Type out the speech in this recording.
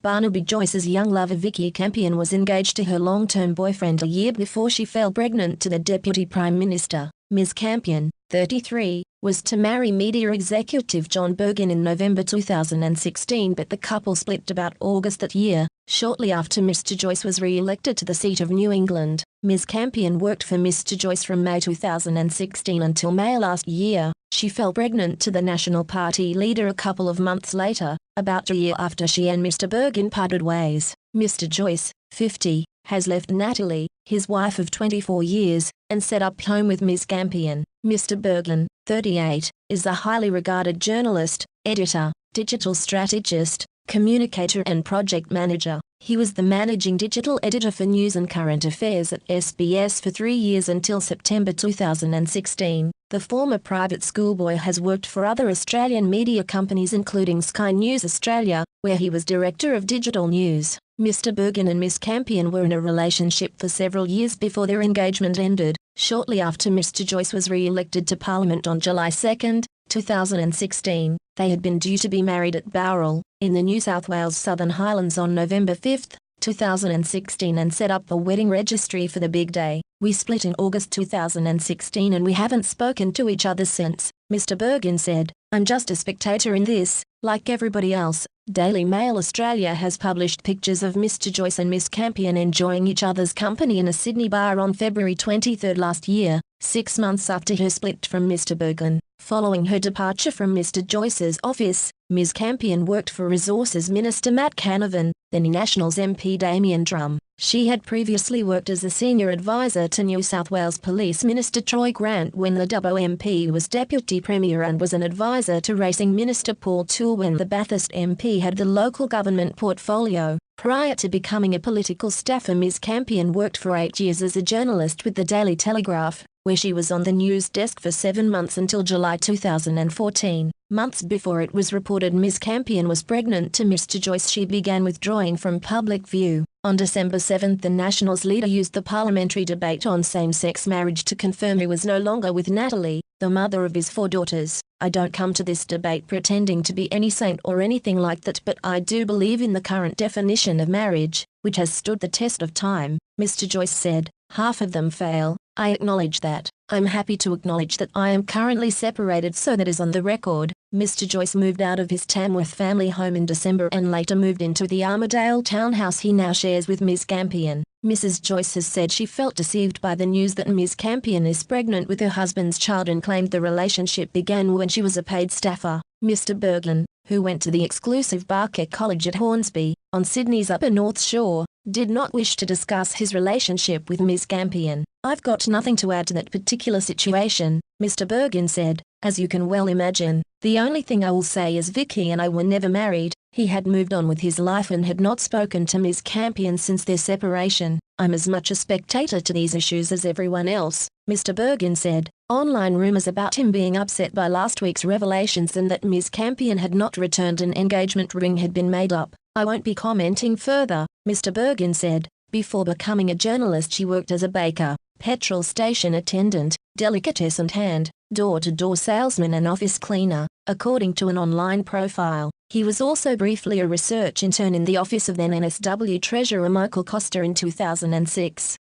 Barnaby Joyce's young lover Vikki Campion was engaged to her long-term boyfriend a year before she fell pregnant to the Deputy Prime Minister. Ms. Campion, 33, was to marry media executive John Bergen in November 2016, but the couple split about August that year, shortly after Mr. Joyce was re-elected to the seat of New England. Ms. Campion worked for Mr. Joyce from May 2016 until May last year. She fell pregnant to the National Party leader a couple of months later, about a year after she and Mr. Bergen parted ways. Mr. Joyce, 50, has left Natalie, his wife of 24 years, and set up home with Ms. Campion. Mr. Bergen, 38, is a highly regarded journalist, editor, digital strategist, communicator and project manager. He was the managing digital editor for news and current affairs at SBS for 3 years until September 2016. The former private schoolboy has worked for other Australian media companies including Sky News Australia, where he was director of digital news. Mr. Bergen and Ms. Campion were in a relationship for several years before their engagement ended, shortly after Mr. Joyce was re-elected to Parliament on July 2, 2016. They had been due to be married at Bowral, in the New South Wales Southern Highlands on November 5, 2016 and set up a wedding registry for the big day. "We split in August 2016 and we haven't spoken to each other since," Mr. Bergen said. "I'm just a spectator in this, like everybody else." Daily Mail Australia has published pictures of Mr. Joyce and Ms. Campion enjoying each other's company in a Sydney bar on February 23 last year, 6 months after her split from Mr. Bergen. Following her departure from Mr. Joyce's office, Ms. Campion worked for Resources Minister Matt Canavan, then Nationals MP Damien Drum. She had previously worked as a senior advisor to New South Wales Police Minister Troy Grant when the Dubbo MP was Deputy Premier and was an advisor to Racing Minister Paul Toole when the Bathurst MP had the local government portfolio. Prior to becoming a political staffer, Ms. Campion worked for 8 years as a journalist with the Daily Telegraph, where she was on the news desk for 7 months until July 2014. Months before it was reported Ms. Campion was pregnant to Mr. Joyce, she began withdrawing from public view. On December 7, the Nationals leader used the parliamentary debate on same-sex marriage to confirm he was no longer with Natalie, the mother of his 4 daughters. "I don't come to this debate pretending to be any saint or anything like that, but I do believe in the current definition of marriage, which has stood the test of time," Mr. Joyce said. "Half of them fail. I acknowledge that. I'm happy to acknowledge that I am currently separated, so that is on the record." Mr. Joyce moved out of his Tamworth family home in December and later moved into the Armadale townhouse he now shares with Ms. Campion. Mrs. Joyce has said she felt deceived by the news that Ms. Campion is pregnant with her husband's child and claimed the relationship began when she was a paid staffer. Mr. Bergen, who went to the exclusive Barker College at Hornsby, on Sydney's Upper North Shore, did not wish to discuss his relationship with Ms. Campion. "I've got nothing to add to that particular situation," Mr. Bergen said. "As you can well imagine, the only thing I will say is Vikki and I were never married. He had moved on with his life and had not spoken to Ms. Campion since their separation. I'm as much a spectator to these issues as everyone else," Mr. Bergen said. Online rumors about him being upset by last week's revelations and that Ms. Campion had not returned an engagement ring had been made up. "I won't be commenting further," Mr. Bergen said. Before becoming a journalist, she worked as a baker, petrol station attendant, delicatessen hand, door-to-door salesman and office cleaner, according to an online profile. He was also briefly a research intern in the office of then NSW Treasurer Michael Costa in 2006.